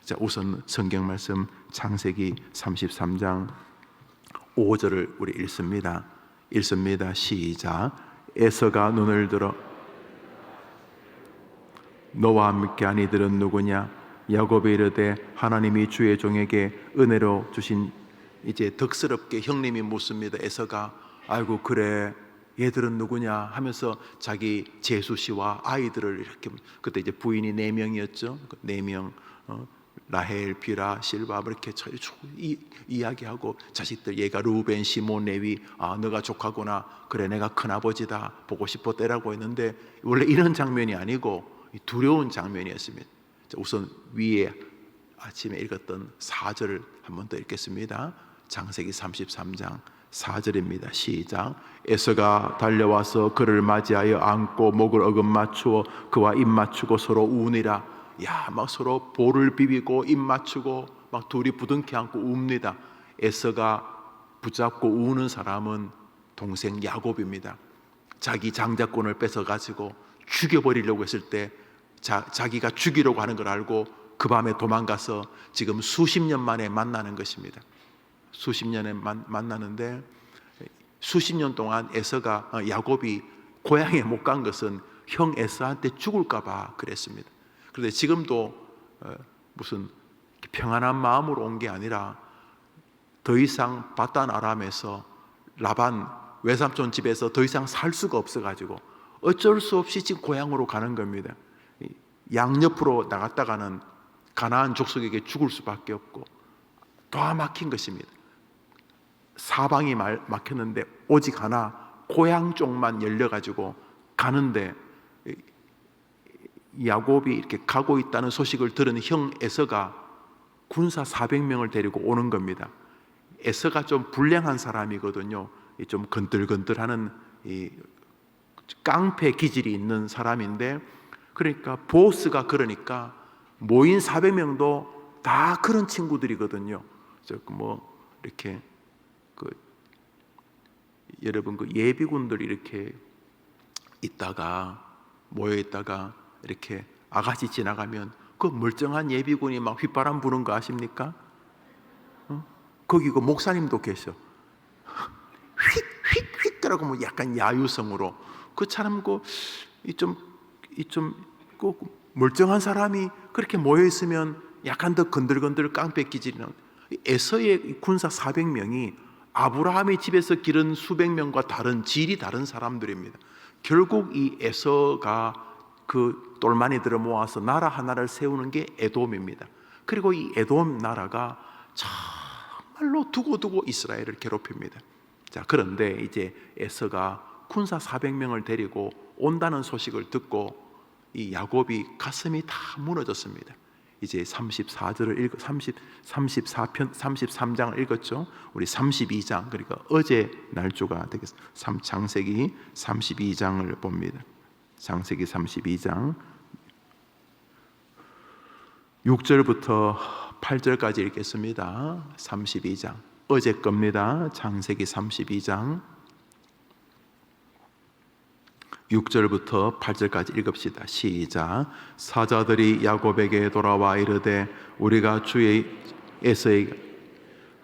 자, 우선 성경 말씀 창세기 33장 5절을 우리 읽습니다. 시작. 에서가 눈을 들어 너와 함께한 이들은 누구냐? 야곱이 이르되 하나님이 주의 종에게 은혜로 주신. 이제 덕스럽게 형님이 묻습니다. 에서가 아이고 그래 얘들은 누구냐 하면서 자기 제수 씨와 아이들을 이렇게, 그때 이제 부인이 4명이었죠. 4명, 라헬, 비라, 실바 이렇게 이야기하고 자식들, 얘가 루벤, 시몬, 레위, 아 너가 조카구나, 그래 내가 큰아버지다, 보고 싶었대라고 했는데 원래 이런 장면이 아니고 두려운 장면이었습니다. 자, 우선 위에 아침에 읽었던 4절을 한 번 더 읽겠습니다. 창세기 33장 4절입니다. 시작. 에서가 달려와서 그를 맞이하여 안고 목을 어긋맞추어 그와 입 맞추고 서로 우니라. 야, 막 서로 볼을 비비고 입 맞추고 막 둘이 부둥켜 안고 웁니다. 에서가 붙잡고 우는 사람은 동생 야곱입니다. 자기 장자권을 뺏어가지고 죽여버리려고 했을 때 자기가 죽이려고 하는 걸 알고 그 밤에 도망가서 지금 수십 년 만에 만나는 것입니다. 수십 년에 만나는데 수십 년 동안 에서가, 야곱이 고향에 못 간 것은 형 에서한테 죽을까 봐 그랬습니다. 그런데 지금도 무슨 평안한 마음으로 온 게 아니라 더 이상 바단 아람에서 라반 외삼촌 집에서 더 이상 살 수가 없어가지고 어쩔 수 없이 지금 고향으로 가는 겁니다. 양옆으로 나갔다가는 가나안 족속에게 죽을 수밖에 없고 다 막힌 것입니다. 사방이 막혔는데 오직 하나 고향 쪽만 열려가지고 가는데, 야곱이 이렇게 가고 있다는 소식을 들은 형 에서가 군사 400명을 데리고 오는 겁니다. 에서가 좀 불량한 사람이거든요. 좀 건들건들하는 이 깡패 기질이 있는 사람인데, 그러니까 보스가 그러니까 모인 400명도 다 그런 친구들이거든요. 이렇게 여러분 예비군들이 이렇게 모여 있다가 이렇게 아가씨 지나가면 그 멀쩡한 예비군이 막 휘바람 부는 거 아십니까? 거기 그 목사님도 계셔. 휙휙휙 그러고 뭐 약간 야유성으로 그 사람 멀쩡한 사람이 그렇게 모여 있으면 약간 더 건들건들 깡패 기질이 나오는. 에서의 군사 400명이 아브라함의 집에서 기른 수백 명과 질이 다른 사람들입니다. 결국 이 에서가 그 똘마니들을 모아서 나라 하나를 세우는 게 에돔입니다. 그리고 이 에돔 나라가 정말로 두고두고 이스라엘을 괴롭힙니다. 자, 그런데 이제 에서가 군사 400명을 데리고 온다는 소식을 듣고 이 야곱이 가슴이 다 무너졌습니다. 이제 33장을 읽었죠. 우리 32장, 그러니까 어제 날조가 되겠습니다. 창세기 32장을 봅니다. 창세기 32장 6절부터 8절까지 읽겠습니다. 32장 어제 겁니다. 창세기 32장 6절부터 8절까지 읽읍시다. 시작. 사자들이 야곱에게 돌아와 이르되 우리가 주의 에서의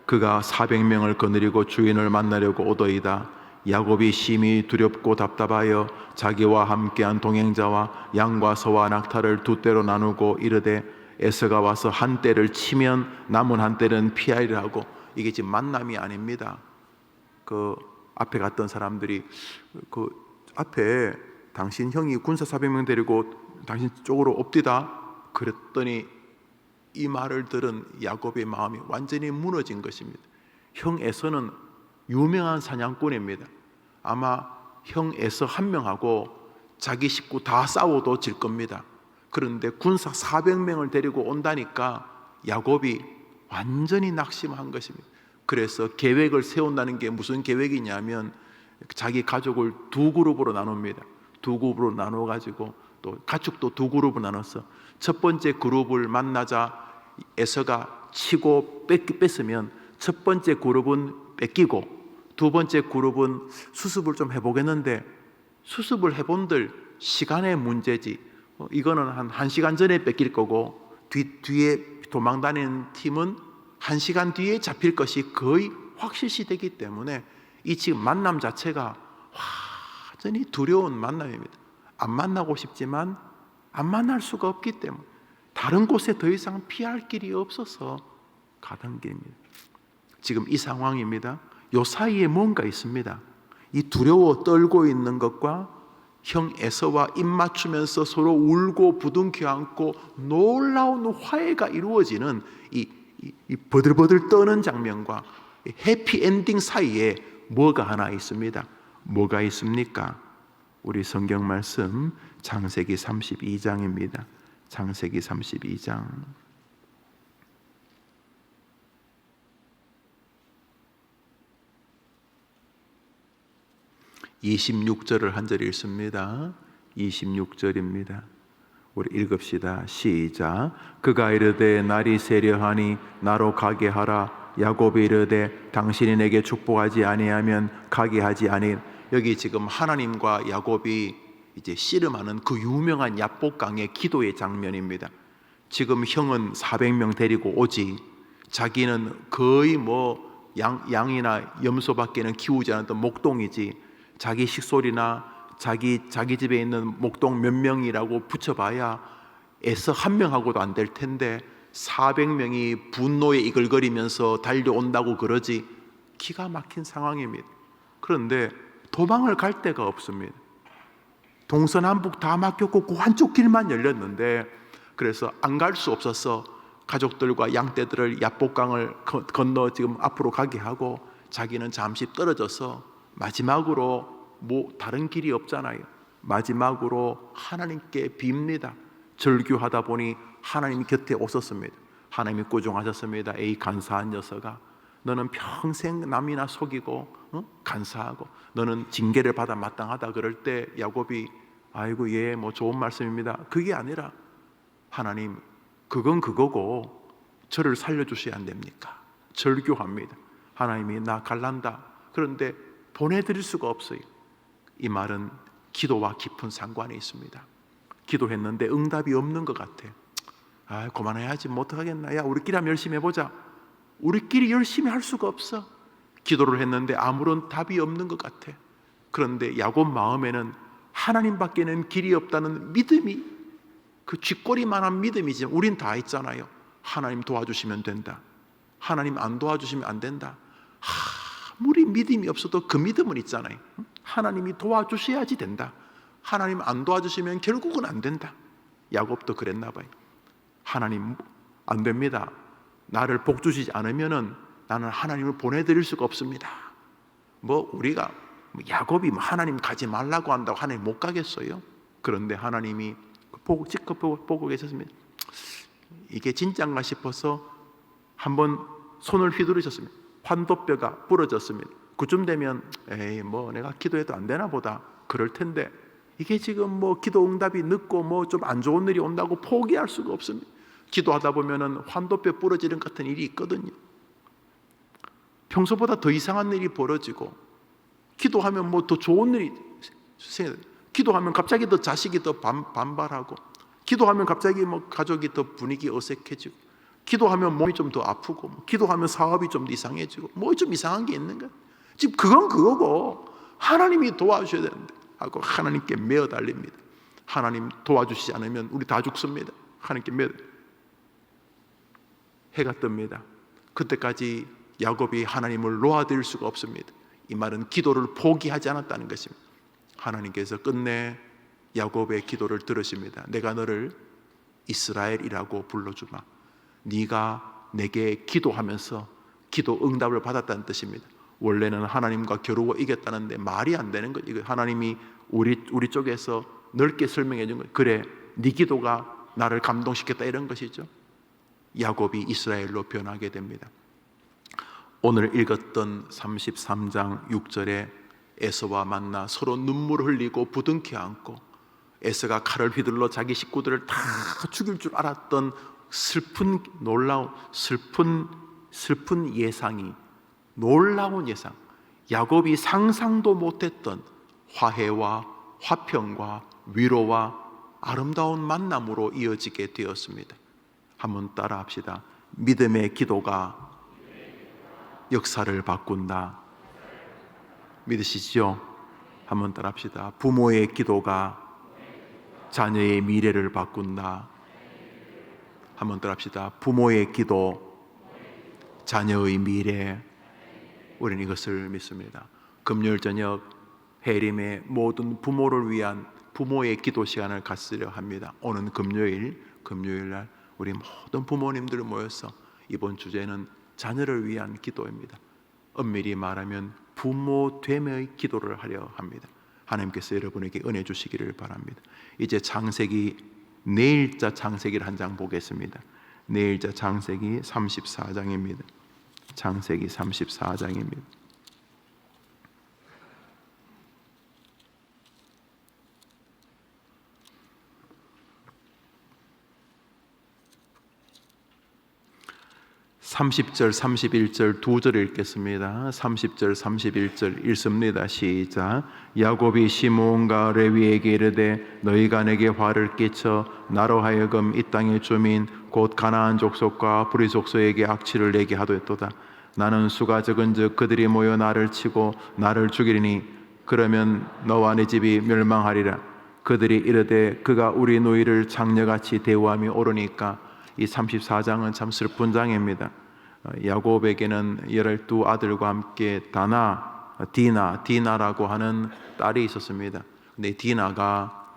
그가 400명을 거느리고 주인을 만나려고 오더이다. 야곱이 심히 두렵고 답답하여 자기와 함께한 동행자와 양과 소와 낙타를 두 떼로 나누고 이르되 에서가 와서 한 떼를 치면 남은 한 떼는 피하리라 하고. 이게 지금 만남이 아닙니다. 그 앞에 갔던 사람들이 앞에 당신 형이 군사 400명 데리고 당신 쪽으로 옵디다 그랬더니 이 말을 들은 야곱의 마음이 완전히 무너진 것입니다. 형 에서는 유명한 사냥꾼입니다. 아마 형 에서 한 명하고 자기 식구 다 싸워도 질 겁니다. 그런데 군사 400명을 데리고 온다니까 야곱이 완전히 낙심한 것입니다. 그래서 계획을 세운다는 게 무슨 계획이냐면 자기 가족을 두 그룹으로 나눕니다. 두 그룹으로 나눠가지고 또 가축도 두 그룹으로 나눠서 첫 번째 그룹을 만나자 에서가 치고 뺏으면 첫 번째 그룹은 뺏기고 두 번째 그룹은 수습을 좀 해보겠는데 수습을 해본들 시간의 문제지. 이거는 한 1시간 전에 뺏길 거고 뒤에 도망다니는 팀은 1시간 뒤에 잡힐 것이 거의 확실시되기 때문에 이 지금 만남 자체가 완전히 두려운 만남입니다. 안 만나고 싶지만 안 만날 수가 없기 때문에 다른 곳에 더 이상 피할 길이 없어서 가던 길입니다. 지금 이 상황입니다. 요 사이에 뭔가 있습니다. 이 두려워 떨고 있는 것과 형 에서와 입 맞추면서 서로 울고 부둥켜 안고 놀라운 화해가 이루어지는 이 버들버들 떠는 장면과 해피엔딩 사이에 뭐가 하나 있습니다. 뭐가 있습니까? 우리 성경 말씀 창세기 32장입니다. 창세기 32장 26절을 한 절 읽습니다. 26절입니다. 우리 읽읍시다. 시작. 그가 이르되 날이 세려하니 나로 가게 하라. 야곱이 이르되 당신이 내게 축복하지 아니하면 가게 하지 아니. 여기 지금 하나님과 야곱이 이제 씨름하는 그 유명한 야복강의 기도의 장면입니다. 지금 형은 400명 데리고 오지, 자기는 거의 뭐 양이나 염소밖에는 키우지 않았던 목동이지, 자기 식솔이나 자기 집에 있는 목동 몇 명이라고 붙여봐야 애서 한 명하고도 안 될 텐데 400명이 분노에 이글거리면서 달려온다고 그러지. 기가 막힌 상황입니다. 그런데 도망을 갈 데가 없습니다. 동서남북 다 막혔고 그 한쪽 길만 열렸는데, 그래서 안 갈 수 없어서 가족들과 양떼들을 야복강을 건너 지금 앞으로 가게 하고 자기는 잠시 떨어져서 마지막으로 뭐 다른 길이 없잖아요. 마지막으로 하나님께 빕니다. 절규하다 보니 하나님 곁에 오셨습니다. 하나님이 꾸중하셨습니다. 에이 간사한 녀석아, 너는 평생 남이나 속이고 간사하고 너는 징계를 받아 마땅하다. 그럴 때 야곱이 아이고 예 뭐 좋은 말씀입니다. 그게 아니라 하나님 그건 그거고 저를 살려주셔야 안 됩니까? 절규합니다. 하나님이 나 갈란다. 그런데 보내드릴 수가 없어요. 이 말은 기도와 깊은 상관이 있습니다. 기도했는데 응답이 없는 것 같아. 아 그만해야지 뭐 어떡하겠나. 야 우리끼리 한번 열심히 해보자. 우리끼리 열심히 할 수가 없어. 기도를 했는데 아무런 답이 없는 것 같아. 그런데 야곱 마음에는 하나님밖에는 길이 없다는 믿음이, 그 쥐꼬리만한 믿음이지. 우린 다 있잖아요. 하나님 도와주시면 된다. 하나님 안 도와주시면 안 된다. 아무리 믿음이 없어도 그 믿음은 있잖아요. 하나님이 도와주셔야지 된다. 하나님 안 도와주시면 결국은 안 된다. 야곱도 그랬나 봐요. 하나님 안 됩니다. 나를 복 주시지 않으면은 나는 하나님을 보내드릴 수가 없습니다. 뭐 우리가 야곱이 하나님 가지 말라고 한다고 하나님 못 가겠어요? 그런데 하나님이 지껏 보고 계셨습니다. 이게 진짠가 싶어서 한번 손을 휘두르셨습니다. 환도뼈가 부러졌습니다. 그쯤 되면 에이 뭐 내가 기도해도 안 되나 보다 그럴 텐데, 이게 지금 뭐 기도 응답이 늦고 뭐 좀 안 좋은 일이 온다고 포기할 수가 없습니다. 기도하다 보면은 환도뼈 부러지는 같은 일이 있거든요. 평소보다 더 이상한 일이 벌어지고, 기도하면 뭐 더 좋은 일이 생겨요. 기도하면 갑자기 더 자식이 더 반발하고, 기도하면 갑자기 뭐 가족이 더 분위기 어색해지고, 기도하면 몸이 좀 더 아프고, 기도하면 사업이 좀 더 이상해지고, 뭐 좀 이상한 게 있는 거예요. 지금 그건 그거고 하나님이 도와주셔야 되는데 하고 하나님께 매어 달립니다. 하나님 도와주시지 않으면 우리 다 죽습니다. 하나님께 매어. 해가 뜹니다. 그때까지 야곱이 하나님을 놓아드릴 수가 없습니다. 이 말은 기도를 포기하지 않았다는 것입니다. 하나님께서 끝내 야곱의 기도를 들으십니다. 내가 너를 이스라엘이라고 불러주마. 네가 내게 기도하면서 기도 응답을 받았다는 뜻입니다. 원래는 하나님과 겨루고 이겼다는데 말이 안 되는 거예요. 하나님이 우리 쪽에서 넓게 설명해 준 거예요. 그래, 네 기도가 나를 감동시켰다, 이런 것이죠. 야곱이 이스라엘로 변하게 됩니다. 오늘 읽었던 33장 6절에 에서와 만나 서로 눈물을 흘리고 부둥켜 안고, 에서가 칼을 휘둘러 자기 식구들을 다 죽일 줄 알았던 슬픈 놀라운 슬픈 예상이, 놀라운 예상, 야곱이 상상도 못했던 화해와 화평과 위로와 아름다운 만남으로 이어지게 되었습니다. 한번 따라 합시다. 믿음의 기도가 역사를 바꾼다. 믿으시죠? 한번 따라 합시다. 부모의 기도가 자녀의 미래를 바꾼다. 한번 따라 합시다. 부모의 기도, 자녀의 미래. 우리는 이것을 믿습니다. 금요일 저녁 해림의 모든 부모를 위한 부모의 기도 시간을 갖으려 합니다. 오는 금요일 날 우리 모든 부모님들 모여서 이번 주제는 자녀를 위한 기도입니다. 엄밀히 말하면 부모됨의 기도를 하려 합니다. 하나님께서 여러분에게 은혜 주시기를 바랍니다. 이제 창세기, 내일자 창세기를 한 장 보겠습니다. 내일자 창세기 34장입니다. 창세기 34장입니다. 30절, 31절 두 절 읽겠습니다. 30절, 31절 읽습니다. 시작. 야곱이 시므온과 레위에게 이르되 너희가 내게 화를 끼쳐 나로 하여금 이 땅의 주민 곧 가나안 족속과 브리 족속에게 악취를 내게 하도다. 나는 수가 적은즉 그들이 모여 나를 치고 나를 죽이리니 그러면 너와 네 집이 멸망하리라. 그들이 이르되 그가 우리 노이를 장녀같이 대우함이 옳으니까. 이 34장은 참 슬픈 장입니다. 야곱에게는 12 아들과 함께 디나라고 하는 딸이 있었습니다. 근데 디나가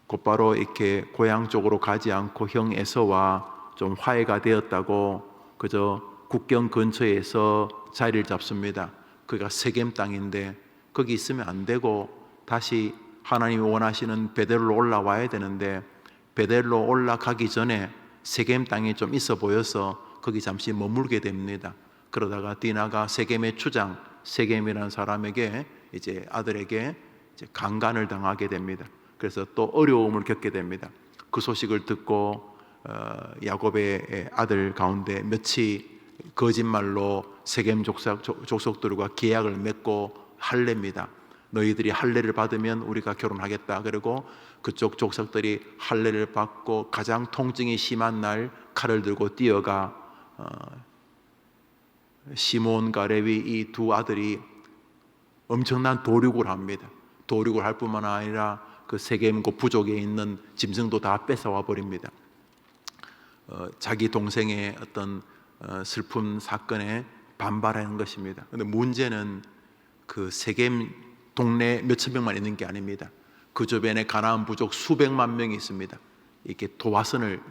곧바로 이렇게 고향 쪽으로 가지 않고 형 에서와 좀 화해가 되었다고 그저 국경 근처에서 자리를 잡습니다. 그가 세겜 땅인데 거기 있으면 안 되고 다시 하나님이 원하시는 베델로 올라와야 되는데 베델로 올라가기 전에 세겜 땅에 좀 있어 보여서 거기 잠시 머물게 됩니다. 그러다가 디나가 세겜의 추장 세겜이라는 사람에게 이제 아들에게 이제 강간을 당하게 됩니다. 그래서 또 어려움을 겪게 됩니다. 그 소식을 듣고 야곱의 아들 가운데 몇이 거짓말로 세겜 족속들과 계약을 맺고 할례입니다. 너희들이 할례를 받으면 우리가 결혼하겠다. 그리고 그쪽 족속들이 할례를 받고 가장 통증이 심한 날 칼을 들고 뛰어가 시므온과 레위 이 두 아들이 엄청난 도륙을 합니다. 도륙을 할 뿐만 아니라 그 세겜 그 부족에 있는 짐승도 다 뺏어와 버립니다. 자기 동생의 어떤 슬픈 사건에 반발하는 것입니다. 그런데 문제는 그 세겜 동네 몇천 명만 있는 게 아닙니다. 그 주변에 가나안 부족 수백만 명이 있습니다. 이렇게 도화선을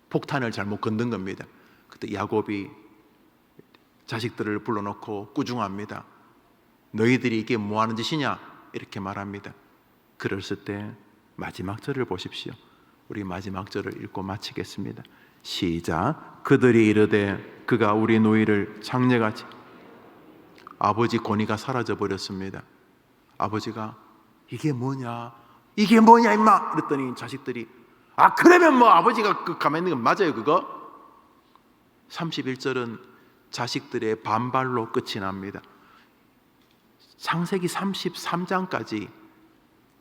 폭탄을 잘못 건든 겁니다. 그때 야곱이 자식들을 불러놓고 꾸중합니다. 너희들이 이게 뭐 하는 짓이냐? 이렇게 말합니다. 그랬을 때 마지막 절을 보십시오. 우리 마지막 절을 읽고 마치겠습니다. 시작. 그들이 이르되 그가 우리 노이를 장녀같이. 아버지 권위가 사라져 버렸습니다. 아버지가 이게 뭐냐? 이게 뭐냐 임마! 그랬더니 자식들이 그러면 뭐 아버지가 가만히 있는 건 맞아요 그거? 31절은 자식들의 반발로 끝이 납니다. 창세기 33장까지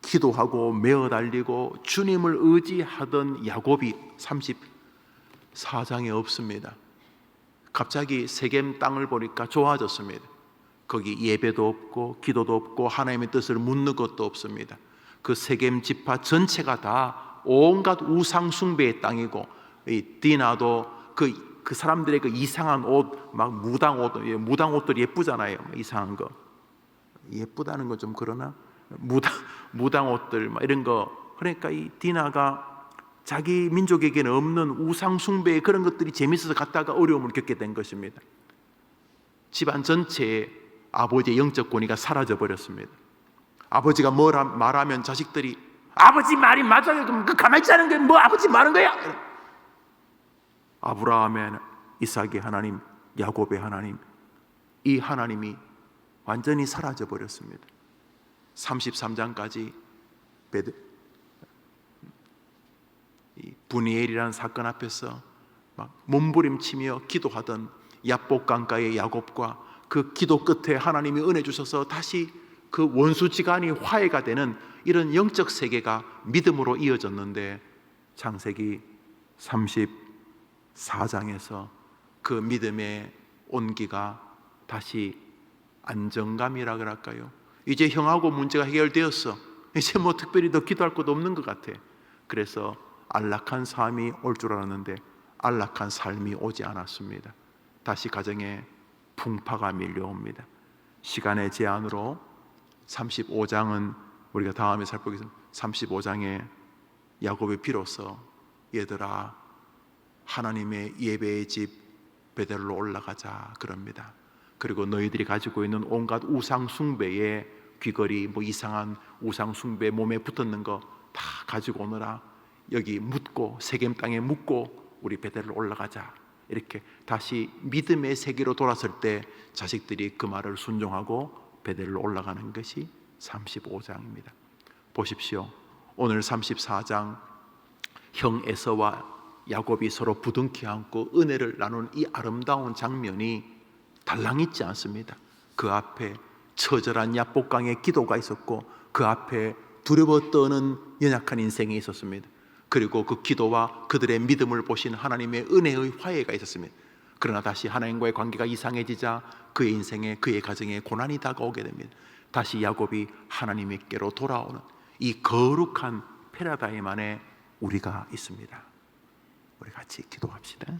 기도하고 메어 달리고 주님을 의지하던 야곱이 34장에 없습니다. 갑자기 세겜 땅을 보니까 좋아졌습니다. 거기 예배도 없고 기도도 없고 하나님의 뜻을 묻는 것도 없습니다. 그 세겜 지파 전체가 다 온갖 우상 숭배의 땅이고 이 디나도 그 사람들의 그 이상한 옷, 막 무당 옷들이 예쁘잖아요. 이상한 거 예쁘다는 건 좀 그러나 무당 옷들 막 이런 거. 그러니까 이 디나가 자기 민족에게는 없는 우상 숭배의 그런 것들이 재밌어서 갔다가 어려움을 겪게 된 것입니다. 집안 전체에 아버지의 영적 권위가 사라져 버렸습니다. 아버지가 뭐라 말하면 자식들이 아버지 말이 맞아요. 그럼 가만히 있자는 게 뭐 아버지 말한 거야? 아브라함의 이삭의 하나님, 야곱의 하나님, 이 하나님이 완전히 사라져 버렸습니다. 33장까지 분이엘이라는 사건 앞에서 막 몸부림치며 기도하던 야복 강가의 야곱과 그 기도 끝에 하나님이 은혜 주셔서 다시 그 원수지간이 화해가 되는 이런 영적 세계가 믿음으로 이어졌는데 창세기 34장에서 그 믿음의 온기가 다시 안정감이라 그럴까요? 이제 형하고 문제가 해결되었어. 이제 뭐 특별히 더 기도할 것도 없는 것 같아. 그래서 안락한 삶이 올 줄 알았는데 안락한 삶이 오지 않았습니다. 다시 가정에 풍파가 밀려옵니다. 시간의 제한으로 35장은 우리가 다음에 살펴보겠습니다. 35장에 야곱이 비로소 얘들아 하나님의 예배의 집 베델로 올라가자 그럽니다. 그리고 너희들이 가지고 있는 온갖 우상 숭배의 귀걸이, 뭐 이상한 우상 숭배 몸에 붙었는 거 다 가지고 오너라. 여기 묻고 세겜 땅에 묻고 우리 베델로 올라가자. 이렇게 다시 믿음의 세계로 돌아설 때 자식들이 그 말을 순종하고 베델로 올라가는 것이 35장입니다. 보십시오. 오늘 34장 형 에서와 야곱이 서로 부둥켜 안고 은혜를 나누는 이 아름다운 장면이 달랑있지 않습니다. 그 앞에 처절한 야복강의 기도가 있었고 그 앞에 두려워 떠는 연약한 인생이 있었습니다. 그리고 그 기도와 그들의 믿음을 보신 하나님의 은혜의 화해가 있었습니다. 그러나 다시 하나님과의 관계가 이상해지자 그의 인생에, 그의 가정에 고난이 다가오게 됩니다. 다시 야곱이 하나님께로 돌아오는 이 거룩한 패러다임 안에 우리가 있습니다. 우리 같이 기도합시다.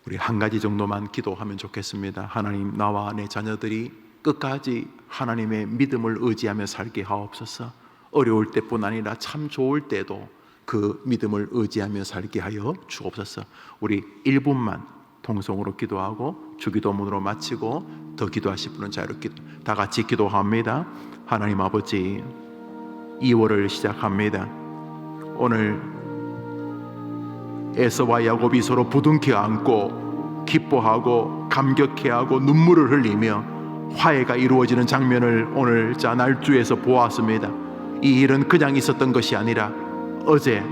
우리 한 가지 정도만 기도하면 좋겠습니다. 하나님, 나와 내 자녀들이 끝까지 하나님의 믿음을 의지하며 살게 하옵소서. 어려울 때뿐 아니라 참 좋을 때도 그 믿음을 의지하며 살게 하여 주옵소서. 우리 1분만 통성으로 기도하고 주기도문으로 마치고 더 기도하실 분은 자유롭게 다 같이 기도합니다. 하나님 아버지, 2월을 시작합니다. 오늘 에서와 야곱이 서로 부둥켜 안고 기뻐하고 감격해하고 눈물을 흘리며 화해가 이루어지는 장면을 오늘 날주에서 보았습니다. 이 일은 그냥 있었던 것이 아니라 어제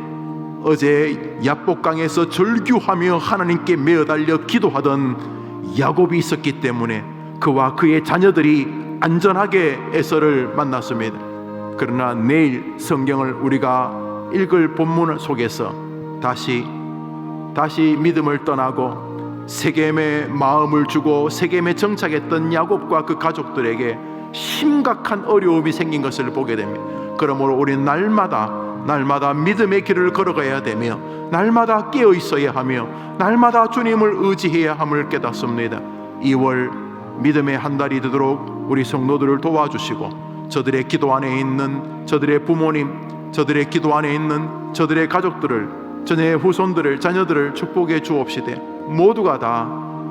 야복강에서 절규하며 하나님께 매어달려 기도하던 야곱이 있었기 때문에 그와 그의 자녀들이 안전하게 에서를 만났습니다. 그러나 내일 성경을 우리가 읽을 본문 속에서 다시 믿음을 떠나고 세겜에 마음을 주고 세겜에 정착했던 야곱과 그 가족들에게 심각한 어려움이 생긴 것을 보게 됩니다. 그러므로 우리는 날마다 믿음의 길을 걸어가야 되며 날마다 깨어 있어야 하며 날마다 주님을 의지해야 함을 깨닫습니다. 2월 믿음의 한 달이 되도록 우리 성도들을 도와주시고 저들의 기도 안에 있는 저들의 부모님, 저들의 기도 안에 있는 저들의 가족들을, 저의 후손들을, 자녀들을 축복해 주옵시되 모두가 다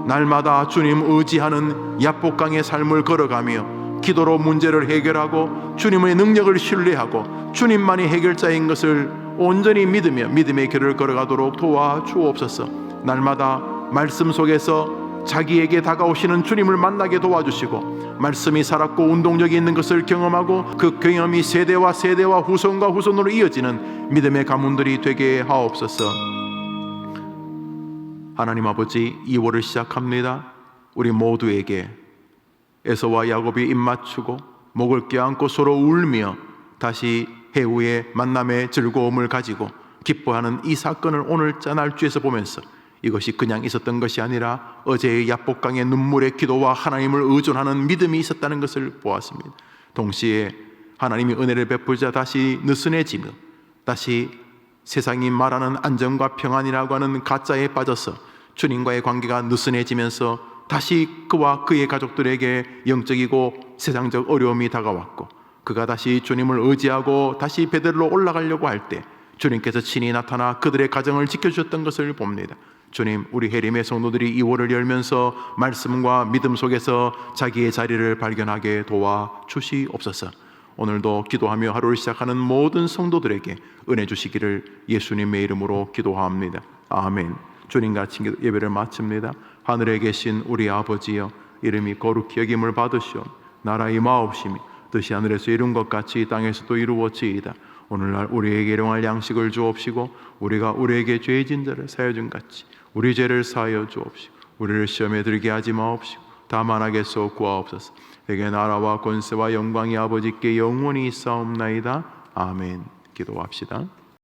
날마다 주님 의지하는 야복강의 삶을 걸어가며 기도로 문제를 해결하고 주님의 능력을 신뢰하고 주님만이 해결자인 것을 온전히 믿으며 믿음의 길을 걸어가도록 도와주옵소서. 날마다 말씀 속에서 자기에게 다가오시는 주님을 만나게 도와주시고 말씀이 살았고 운동력이 있는 것을 경험하고 그 경험이 세대와 후손과 후손으로 이어지는 믿음의 가문들이 되게 하옵소서. 하나님 아버지, 2월을 시작합니다. 우리 모두에게 에서와 야곱이 입맞추고 목을 껴안고 서로 울며 다시 해후의 만남의 즐거움을 가지고 기뻐하는 이 사건을 오늘 날주에서 보면서 이것이 그냥 있었던 것이 아니라 어제의 야복강의 눈물의 기도와 하나님을 의존하는 믿음이 있었다는 것을 보았습니다. 동시에 하나님이 은혜를 베풀자 다시 느슨해지며 다시 세상이 말하는 안정과 평안이라고 하는 가짜에 빠져서 주님과의 관계가 느슨해지면서 다시 그와 그의 가족들에게 영적이고 세상적 어려움이 다가왔고 그가 다시 주님을 의지하고 다시 베델로 올라가려고 할 때 주님께서 친히 나타나 그들의 가정을 지켜주셨던 것을 봅니다. 주님, 우리 해림의 성도들이 2월을 열면서 말씀과 믿음 속에서 자기의 자리를 발견하게 도와주시옵소서. 오늘도 기도하며 하루를 시작하는 모든 성도들에게 은혜 주시기를 예수님의 이름으로 기도합니다. 아멘. 주님과 같이 예배를 마칩니다. 하늘에 계신 우리 아버지여, 이름이 거룩히 여김을 받으시오. 나라 임하옵시며 뜻이 하늘에서 이룬 것 같이 땅에서도 이루어지이다. 오늘날 우리에게 일용할 양식을 주옵시고 우리가 우리에게 죄진 자를 사하여 준 같이 우리 죄를 사하여 주옵시고 우리를 시험에 들게 하지 마옵시고 다만 악에서 구하옵소서. 내게 나라와 권세와 영광이 아버지께 영원히 있사옵나이다. 아멘. 기도합시다.